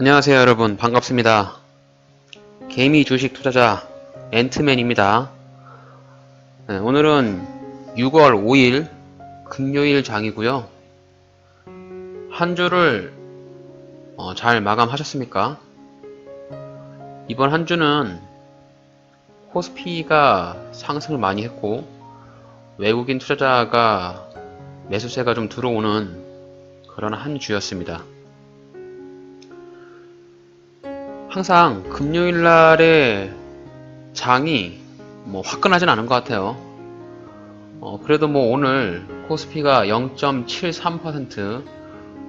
안녕하세요 여러분, 반갑습니다. 개미 주식 투자자 앤트맨입니다. 네, 오늘은 6월 5일 금요일 장이고요. 한 주를 잘 마감하셨습니까? 이번 한 주는 코스피가 상승을 많이 했고 외국인 투자자가 매수세가 좀 들어오는 그런 한 주였습니다. 항상 금요일날의 장이 화끈하진 않은 것 같아요. 그래도 오늘 코스피가 0.73%,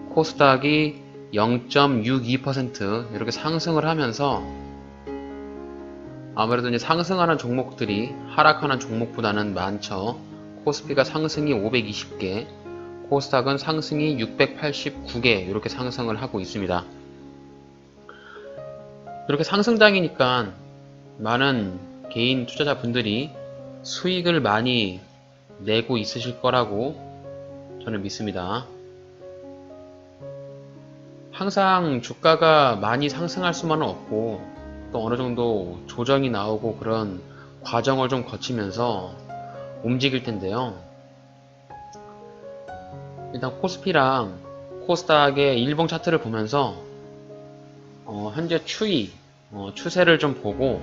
코스닥이 0.62% 이렇게 상승을 하면서 아무래도 이제 상승하는 종목들이 하락하는 종목보다는 많죠. 코스피가 상승이 520개, 코스닥은 상승이 689개 이렇게 상승을 하고 있습니다. 이렇게 상승장이니까 많은 개인 투자자분들이 수익을 많이 내고 있으실 거라고 저는 믿습니다. 항상 주가가 많이 상승할 수만은 없고 또 어느 정도 조정이 나오고 그런 과정을 좀 거치면서 움직일 텐데요. 일단 코스피랑 코스닥의 일봉 차트를 보면서 현재 추세를 좀 보고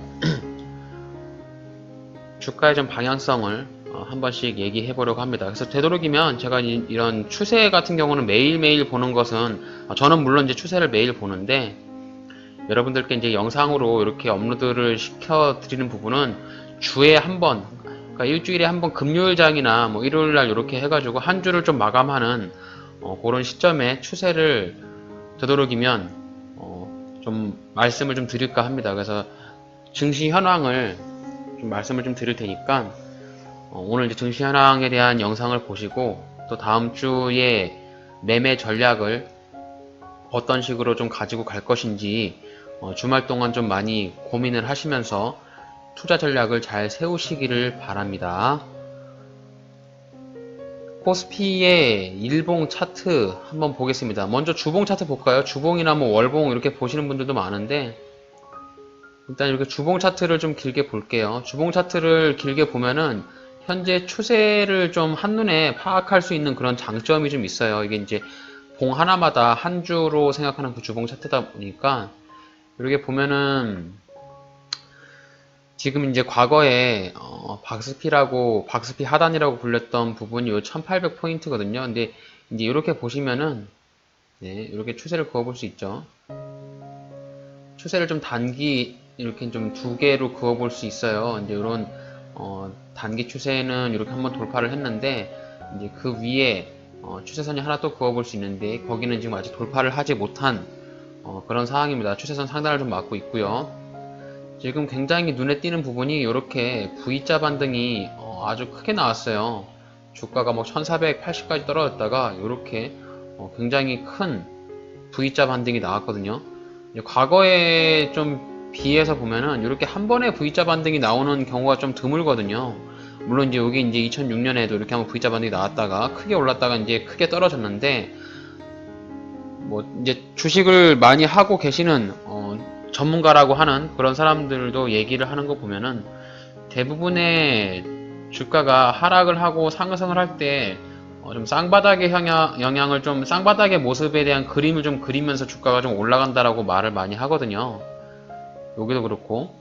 주가의 좀 방향성을 한 번씩 얘기해 보려고 합니다. 그래서 되도록이면 제가 이런 추세 같은 경우는 매일매일 보는 것은 저는 물론 이제 추세를 매일 보는데 여러분들께 이제 영상으로 이렇게 업로드를 시켜 드리는 부분은 주에 한 번, 그러니까 일주일에 한 번 금요일장이나 일요일날 이렇게 해가지고 한 주를 좀 마감하는 그런 시점에 추세를 되도록이면 좀 말씀을 좀 드릴까 합니다. 그래서 증시 현황을 좀 말씀을 좀 드릴 테니까 오늘 이제 증시 현황에 대한 영상을 보시고 또 다음 주에 매매 전략을 어떤 식으로 좀 가지고 갈 것인지 주말 동안 좀 많이 고민을 하시면서 투자 전략을 잘 세우시기를 바랍니다. 코스피의 일봉 차트 한번 보겠습니다. 먼저 주봉 차트 볼까요? 주봉이나 월봉 이렇게 보시는 분들도 많은데 일단 이렇게 주봉 차트를 좀 길게 볼게요. 주봉 차트를 길게 보면은 현재 추세를 좀 한눈에 파악할 수 있는 그런 장점이 좀 있어요. 이게 이제 봉 하나마다 한 주로 생각하는 그 주봉 차트다 보니까 이렇게 보면은 지금 이제 과거에 박스피 하단이라고 불렸던 부분이 요 1800포인트거든요. 근데 이제 이렇게 보시면은 이렇게 추세를 그어볼 수 있죠. 추세를 좀 이렇게 좀 두 개로 그어볼 수 있어요. 이제 이런 단기 추세는 이렇게 한번 돌파를 했는데 이제 그 위에 추세선이 하나 또 그어볼 수 있는데 거기는 지금 아직 돌파를 하지 못한 그런 상황입니다. 추세선 상단을 좀 막고 있고요. 지금 굉장히 눈에 띄는 부분이 이렇게 V자 반등이 아주 크게 나왔어요. 주가가 1480까지 떨어졌다가 이렇게 굉장히 큰 V자 반등이 나왔거든요. 과거에 좀 비해서 보면은 이렇게 한 번에 V자 반등이 나오는 경우가 좀 드물거든요. 물론 이제 여기 이제 2006년에도 이렇게 한번 V자 반등이 나왔다가 크게 올랐다가 이제 크게 떨어졌는데 이제 주식을 많이 하고 계시는 전문가라고 하는 그런 사람들도 얘기를 하는 거 보면은 대부분의 주가가 하락을 하고 상승을 할 때 좀 쌍바닥의 영향을 좀 쌍바닥의 모습에 대한 그림을 좀 그리면서 주가가 좀 올라간다라고 말을 많이 하거든요. 여기도 그렇고.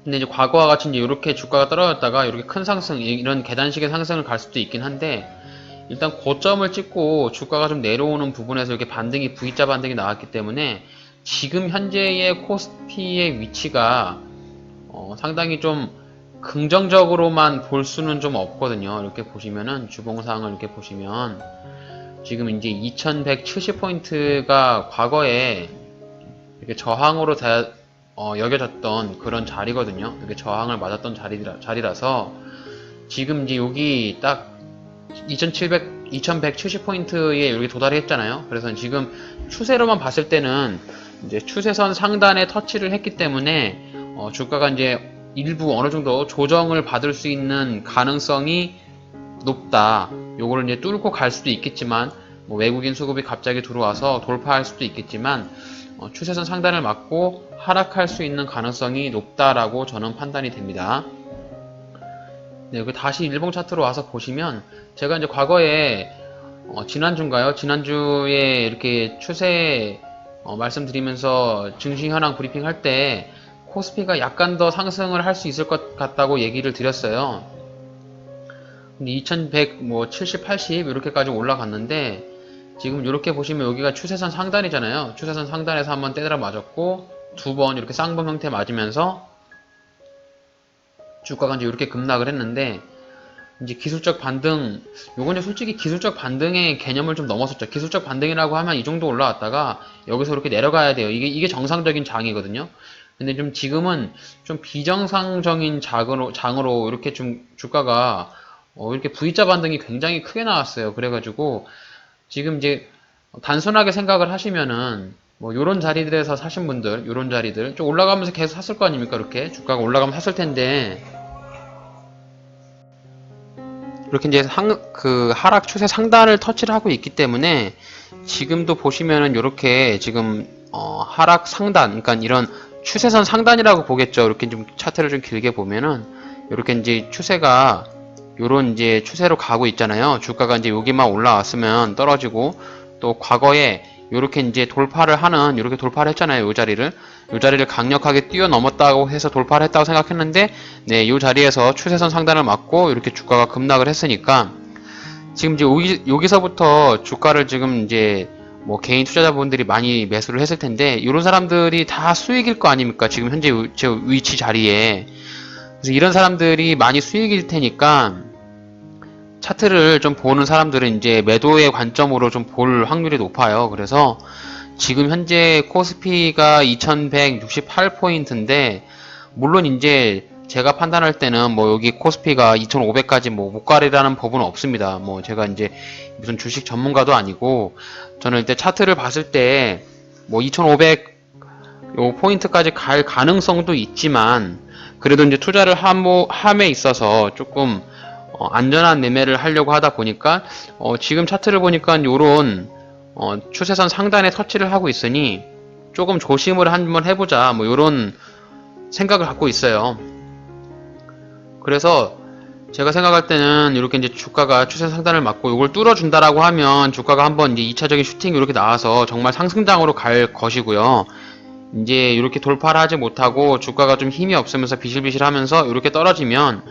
근데 이제 과거와 같이 이제 이렇게 주가가 떨어졌다가 이렇게 큰 상승, 이런 계단식의 상승을 갈 수도 있긴 한데 일단 고점을 찍고 주가가 좀 내려오는 부분에서 이렇게 반등이 V자 반등이 나왔기 때문에 지금 현재의 코스피의 위치가 상당히 좀 긍정적으로만 볼 수는 좀 없거든요. 이렇게 보시면은 주봉상을 이렇게 보시면 지금 이제 2170포인트가 과거에 이렇게 저항으로 여겨졌던 그런 자리거든요. 이렇게 저항을 맞았던 자리라서 지금 이제 여기 딱 2170포인트에 여기 도달을 했잖아요. 그래서 지금 추세로만 봤을 때는 이제 추세선 상단에 터치를 했기 때문에 주가가 이제 일부 어느 정도 조정을 받을 수 있는 가능성이 높다. 요거를 이제 뚫고 갈 수도 있겠지만 외국인 수급이 갑자기 들어와서 돌파할 수도 있겠지만 추세선 상단을 맞고 하락할 수 있는 가능성이 높다라고 저는 판단이 됩니다. 네, 여기 다시 일봉 차트로 와서 보시면 제가 이제 과거에 지난주인가요? 지난주에 이렇게 추세 말씀드리면서 증시 현황 브리핑 할 때 코스피가 약간 더 상승을 할 수 있을 것 같다고 얘기를 드렸어요. 근데 2100, 70, 80 이렇게까지 올라갔는데 지금 이렇게 보시면 여기가 추세선 상단이잖아요. 추세선 상단에서 한번 때려 맞았고 두 번 이렇게 쌍봉 형태 맞으면서 주가가 이제 이렇게 급락을 했는데 이제 기술적 반등, 요건 솔직히 기술적 반등의 개념을 좀 넘었었죠. 기술적 반등이라고 하면 이 정도 올라왔다가 여기서 이렇게 내려가야 돼요. 이게 정상적인 장이거든요. 근데 좀 지금은 좀 비정상적인 장으로 이렇게 좀 주가가 이렇게 V자 반등이 굉장히 크게 나왔어요. 그래가지고 지금 이제 단순하게 생각을 하시면은 요런 자리들에서 사신 분들, 요런 자리들 좀 올라가면서 계속 샀을 거 아닙니까? 이렇게 주가가 올라가면 샀을 텐데 이렇게 이제 그 하락 추세 상단을 터치를 하고 있기 때문에 지금도 보시면은 이렇게 지금 하락 상단, 그러니까 이런 추세선 상단이라고 보겠죠. 이렇게 좀 차트를 좀 길게 보면은 이렇게 이제 추세가 요런 이제 추세로 가고 있잖아요. 주가가 이제 여기만 올라왔으면 떨어지고 또 과거에 요렇게 이제 돌파를 하는 요렇게 돌파를 했잖아요. 요 자리를 강력하게 뛰어넘었다고 해서 돌파를 했다고 생각했는데 네, 요 자리에서 추세선 상단을 맞고 이렇게 주가가 급락을 했으니까 지금 이제 여기서부터 주가를 지금 이제 개인 투자자분들이 많이 매수를 했을 텐데 이런 사람들이 다 수익일 거 아닙니까? 지금 현재 제 위치 자리에. 그래서 이런 사람들이 많이 수익일 테니까 차트를 좀 보는 사람들은 이제 매도의 관점으로 좀 볼 확률이 높아요. 그래서 지금 현재 코스피가 2168포인트인데 물론 이제 제가 판단할 때는 여기 코스피가 2500까지 못 가리라는 법은 없습니다. 제가 이제 무슨 주식 전문가도 아니고 저는 일단 차트를 봤을 때 2500 요 포인트까지 갈 가능성도 있지만 그래도 이제 투자를 함에 있어서 조금 안전한 매매를 하려고 하다 보니까 지금 차트를 보니까 요런 추세선 상단에 터치를 하고 있으니 조금 조심을 한번 해보자 요런 생각을 갖고 있어요. 그래서 제가 생각할 때는 이렇게 이제 주가가 추세 상단을 맞고 이걸 뚫어준다라고 하면 주가가 한번 이제 2차적인 슈팅이 이렇게 나와서 정말 상승장으로 갈 것이고요. 이제 이렇게 돌파를 하지 못하고 주가가 좀 힘이 없으면서 비실비실 하면서 이렇게 떨어지면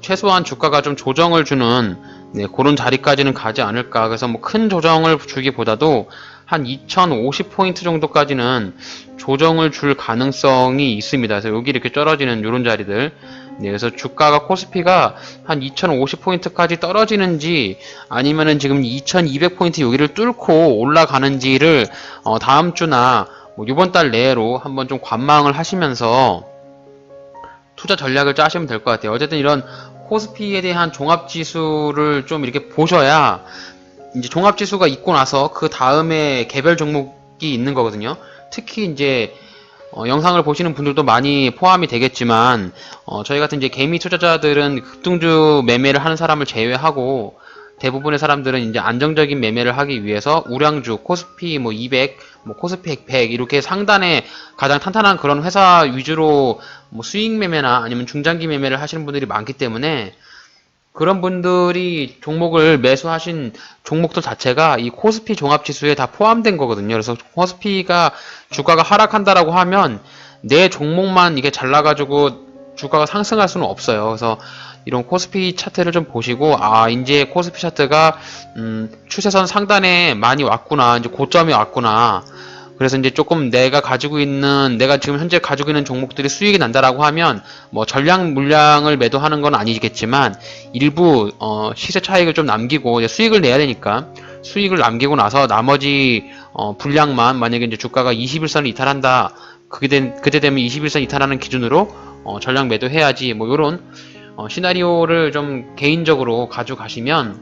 최소한 주가가 좀 조정을 주는 그런 자리까지는 가지 않을까. 그래서 큰 조정을 주기보다도 한 2050포인트 정도까지는 조정을 줄 가능성이 있습니다. 그래서 여기 이렇게 떨어지는 이런 자리들. 그래서 주가가 코스피가 한 2050포인트까지 떨어지는지 아니면은 지금 2200포인트 여기를 뚫고 올라가는지를 다음 주나 이번 달 내로 한번 좀 관망을 하시면서 투자 전략을 짜시면 될 것 같아요. 어쨌든 이런 코스피에 대한 종합지수를 좀 이렇게 보셔야 이제 종합지수가 있고 나서 그 다음에 개별 종목이 있는 거거든요. 특히 이제 영상을 보시는 분들도 많이 포함이 되겠지만 저희 같은 이제 개미 투자자들은 급등주 매매를 하는 사람을 제외하고 대부분의 사람들은 이제 안정적인 매매를 하기 위해서 우량주, 코스피 200, 코스피 100 이렇게 상단에 가장 탄탄한 그런 회사 위주로 수익 매매나 아니면 중장기 매매를 하시는 분들이 많기 때문에 그런 분들이 종목을 매수하신 종목들 자체가 이 코스피 종합지수에 다 포함된 거거든요. 그래서 코스피가 주가가 하락한다라고 하면 내 종목만 이게 잘나가지고 주가가 상승할 수는 없어요. 그래서 이런 코스피 차트를 좀 보시고 이제 코스피 차트가 추세선 상단에 많이 왔구나. 이제 고점이 왔구나. 그래서 이제 조금 내가 지금 현재 가지고 있는 종목들이 수익이 난다라고 하면 전량 물량을 매도하는 건 아니겠지만 일부 시세 차익을 좀 남기고 이제 수익을 내야 되니까 수익을 남기고 나서 나머지 분량만 만약에 이제 주가가 21선을 이탈한다. 그때 되면 21선 이탈하는 기준으로 전량 매도해야지 요런 시나리오를 좀 개인적으로 가져가시면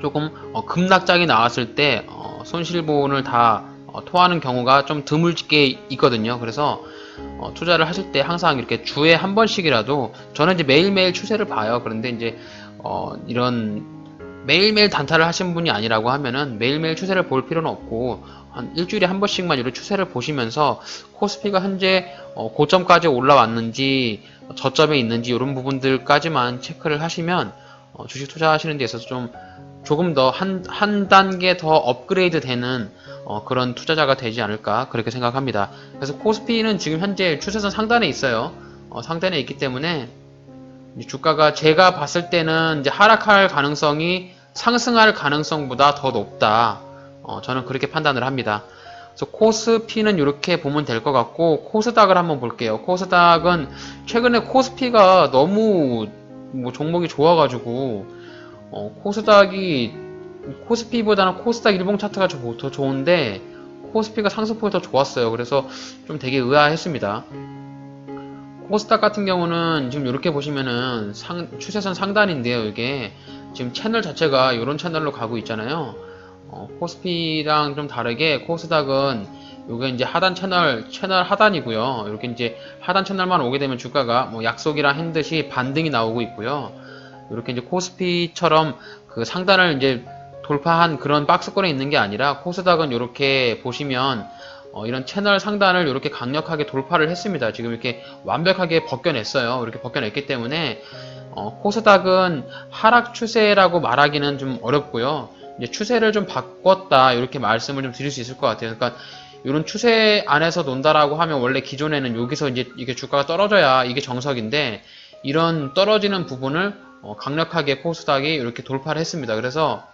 조금 급락장이 나왔을 때 손실분을 다 토하는 경우가 좀 드물게 있거든요. 그래서 투자를 하실 때 항상 이렇게 주에 한 번씩이라도 저는 이제 매일매일 추세를 봐요. 그런데 이제 이런 매일매일 단타를 하신 분이 아니라고 하면은 매일매일 추세를 볼 필요는 없고 한 일주일에 한 번씩만 이런 추세를 보시면서 코스피가 현재 고점까지 올라왔는지 저점에 있는지 이런 부분들까지만 체크를 하시면 주식 투자하시는 데 있어서 좀 조금 더 한 단계 더 업그레이드 되는 그런 투자자가 되지 않을까 그렇게 생각합니다. 그래서 코스피는 지금 현재 추세선 상단에 있어요. 상단에 있기 때문에 주가가 제가 봤을 때는 이제 하락할 가능성이 상승할 가능성보다 더 높다. 저는 그렇게 판단을 합니다. 그래서 코스피는 이렇게 보면 될 것 같고 코스닥을 한번 볼게요. 코스닥은 최근에 코스피가 너무 뭐 종목이 좋아가지고 코스닥이 코스피보다는 코스닥 일봉 차트가 더 좋은데 코스피가 상승폭이 더 좋았어요. 그래서 좀 되게 의아했습니다. 코스닥 같은 경우는 지금 이렇게 보시면은 추세선 상단인데요. 이게 지금 채널 자체가 이런 채널로 가고 있잖아요. 코스피랑 좀 다르게 코스닥은 요게 이제 하단 채널 하단이고요. 이렇게 이제 하단 채널만 오게 되면 주가가 뭐 약속이랑 핸듯이 반등이 나오고 있고요. 이렇게 이제 코스피처럼 그 상단을 이제 돌파한 그런 박스권에 있는 게 아니라 코스닥은 이렇게 보시면 이런 채널 상단을 이렇게 강력하게 돌파를 했습니다. 지금 이렇게 완벽하게 벗겨냈어요. 이렇게 벗겨냈기 때문에 코스닥은 하락 추세라고 말하기는 좀 어렵고요. 이제 추세를 좀 바꿨다 이렇게 말씀을 좀 드릴 수 있을 것 같아요. 그러니까 이런 추세 안에서 논다라고 하면 원래 기존에는 여기서 이제 이게 주가가 떨어져야 이게 정석인데 이런 떨어지는 부분을 강력하게 코스닥이 이렇게 돌파를 했습니다. 그래서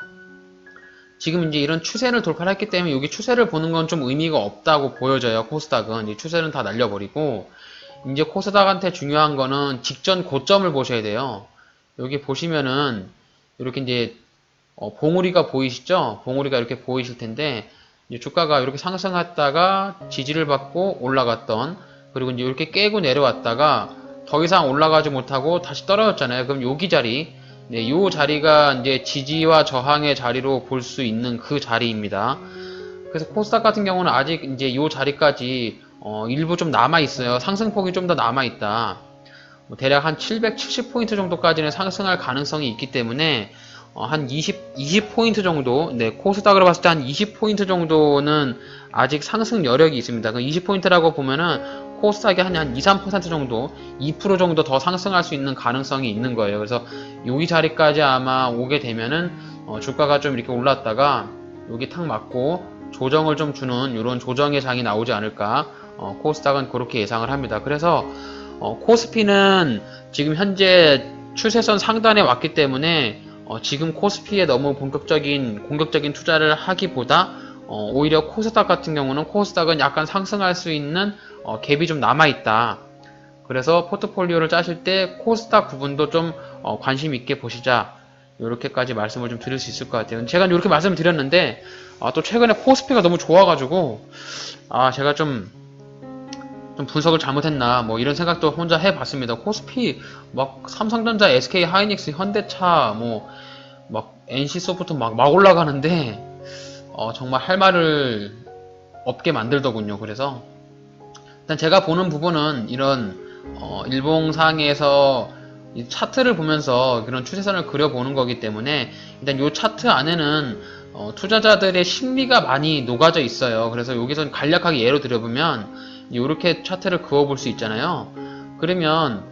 지금 이제 이런 추세를 돌파를 했기 때문에 여기 추세를 보는 건 좀 의미가 없다고 보여져요. 코스닥은 이 추세는 다 날려버리고 이제 코스닥한테 중요한 거는 직전 고점을 보셔야 돼요. 여기 보시면은 이렇게 이제 봉우리가 보이시죠? 봉우리가 이렇게 보이실 텐데 이제 주가가 이렇게 상승했다가 지지를 받고 올라갔던 그리고 이제 이렇게 깨고 내려왔다가 더 이상 올라가지 못하고 다시 떨어졌잖아요. 그럼 여기 자리 네, 요 자리가 이제 지지와 저항의 자리로 볼 수 있는 그 자리입니다. 그래서 코스닥 같은 경우는 아직 이제 요 자리까지 일부 좀 남아 있어요. 상승폭이 좀 더 남아 있다. 대략 한 770포인트 정도까지는 상승할 가능성이 있기 때문에 한 20포인트 정도, 네, 코스닥으로 봤을 때 한 20포인트 정도는 아직 상승 여력이 있습니다. 그 20포인트라고 보면은 코스닥이 한 2, 3% 정도, 2% 정도 더 상승할 수 있는 가능성이 있는 거예요. 그래서 여기 자리까지 아마 오게 되면은 주가가 좀 이렇게 올랐다가 여기 탁 맞고 조정을 좀 주는 이런 조정의 장이 나오지 않을까. 코스닥은 그렇게 예상을 합니다. 그래서 코스피는 지금 현재 추세선 상단에 왔기 때문에 지금 코스피에 너무 공격적인 투자를 하기보다 오히려 코스닥 같은 경우는 코스닥은 약간 상승할 수 있는 갭이 좀 남아있다. 그래서 포트폴리오를 짜실 때 코스닥 부분도 좀 관심 있게 보시자. 이렇게까지 말씀을 좀 드릴 수 있을 것 같아요. 제가 이렇게 말씀을 드렸는데 또 최근에 코스피가 너무 좋아가지고 제가 좀 분석을 잘못했나 뭐 이런 생각도 혼자 해봤습니다. 코스피 막 삼성전자, SK 하이닉스, 현대차 뭐 막 NC소프트 막 올라가는데 정말 할 말을 없게 만들더군요. 그래서 일단 제가 보는 부분은 이런 일봉상에서 이 차트를 보면서 그런 추세선을 그려보는 거기 때문에 일단 이 차트 안에는 투자자들의 심리가 많이 녹아져 있어요. 그래서 여기서 간략하게 예로 들어보면 이렇게 차트를 그어볼 수 있잖아요. 그러면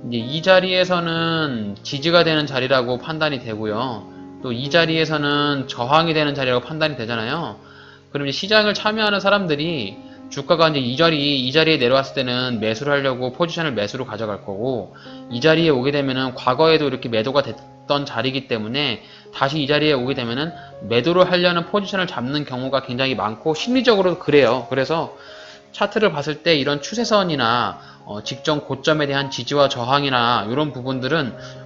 이제 이 자리에서는 지지가 되는 자리라고 판단이 되고요. 또 이 자리에서는 저항이 되는 자리라고 판단이 되잖아요. 그럼 이제 시장을 참여하는 사람들이 주가가 이제 이 자리에 내려왔을 때는 매수를 하려고 포지션을 매수로 가져갈 거고 이 자리에 오게 되면은 과거에도 이렇게 매도가 됐던 자리이기 때문에 다시 이 자리에 오게 되면은 매도를 하려는 포지션을 잡는 경우가 굉장히 많고 심리적으로 그래요. 그래서 차트를 봤을 때 이런 추세선이나 직전 고점에 대한 지지와 저항이나 이런 부분들은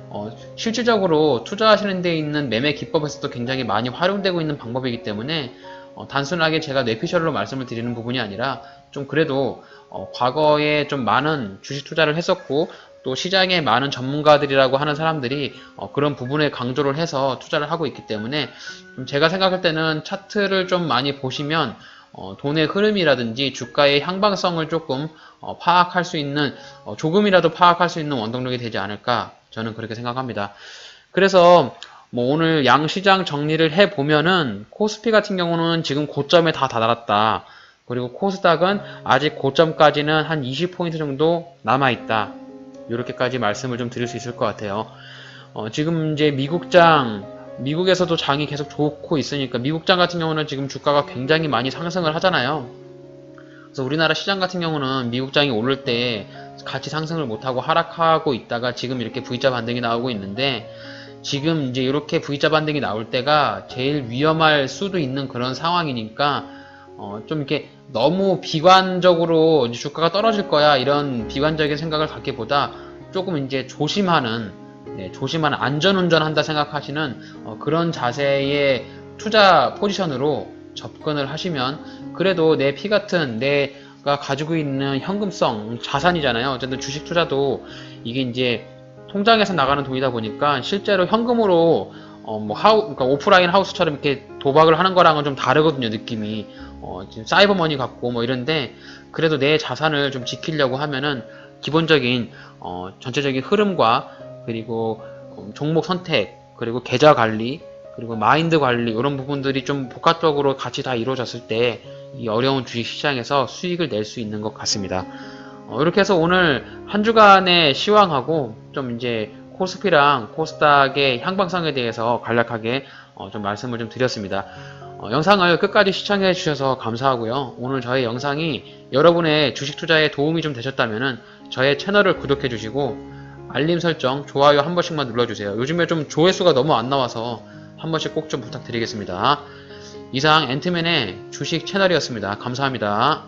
실질적으로 투자하시는 데 있는 매매 기법에서도 굉장히 많이 활용되고 있는 방법이기 때문에 단순하게 제가 뇌피셜로 말씀을 드리는 부분이 아니라 좀 그래도 과거에 좀 많은 주식 투자를 했었고 또 시장에 많은 전문가들이라고 하는 사람들이 그런 부분에 강조를 해서 투자를 하고 있기 때문에 제가 생각할 때는 차트를 좀 많이 보시면 돈의 흐름이라든지 주가의 향방성을 조금 파악할 수 있는 조금이라도 파악할 수 있는 원동력이 되지 않을까 저는 그렇게 생각합니다. 그래서 뭐 오늘 양시장 정리를 해보면은 코스피 같은 경우는 지금 고점에 다 다다랐다. 그리고 코스닥은 아직 고점까지는 한 20포인트 정도 남아있다. 이렇게까지 말씀을 좀 드릴 수 있을 것 같아요. 지금 이제 미국에서도 장이 계속 좋고 있으니까 미국장 같은 경우는 지금 주가가 굉장히 많이 상승을 하잖아요. 그래서 우리나라 시장 같은 경우는 미국장이 오를 때 같이 상승을 못하고 하락하고 있다가 지금 이렇게 V자 반등이 나오고 있는데 지금 이제 이렇게 V자 반등이 나올 때가 제일 위험할 수도 있는 그런 상황이니까 좀 이렇게 너무 비관적으로 이제 주가가 떨어질 거야 이런 비관적인 생각을 갖기보다 조금 이제 조심하는 안전운전 한다 생각하시는 그런 자세의 투자 포지션으로 접근을 하시면 그래도 내 피 같은 내가 가지고 있는 현금성 자산이잖아요. 어쨌든 주식 투자도 이게 이제 통장에서 나가는 돈이다 보니까 실제로 현금으로 그러니까 오프라인 하우스처럼 이렇게 도박을 하는 거랑은 좀 다르거든요, 느낌이. 지금 사이버머니 같고 뭐 이런데 그래도 내 자산을 좀 지키려고 하면은 기본적인 전체적인 흐름과 그리고 종목 선택 그리고 계좌 관리 그리고 마인드 관리 이런 부분들이 좀 복합적으로 같이 다 이루어졌을 때 이 어려운 주식시장에서 수익을 낼 수 있는 것 같습니다. 이렇게 해서 오늘 한 주간의 시황하고 좀 이제 코스피랑 코스닥의 향방성에 대해서 간략하게 좀 말씀을 좀 드렸습니다. 영상을 끝까지 시청해 주셔서 감사하고요. 오늘 저의 영상이 여러분의 주식 투자에 도움이 좀 되셨다면 저의 채널을 구독해 주시고 알림 설정, 좋아요 한 번씩만 눌러주세요. 요즘에 좀 조회수가 너무 안 나와서 한 번씩 꼭 좀 부탁드리겠습니다. 이상 앤트맨의 주식 채널이었습니다. 감사합니다.